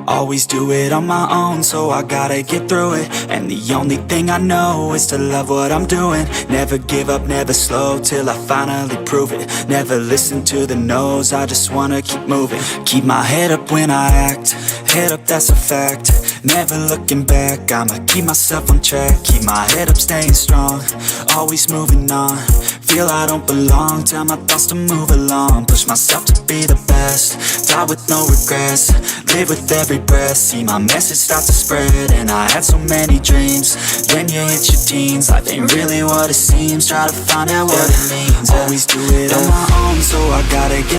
Always do it on my own, so I gotta get through it. And the only thing I know is to love what I'm doing. Never give up, never slow, till I finally prove it. Never listen to the no's, I just wanna keep moving. Keep my head up when I act, head up, that's a fact. Never looking back, I'ma keep myself on track. Keep my head up, staying strong, always moving on. Feel I don't belong, tell my thoughts to move along. Push myself to be the best, die with no regrets. Live with every breath, see my message start to spread. And I had so many dreams, then you hit your teens. Life ain't really what it seems, try to find out what it means. Always do it on my own, so I gotta get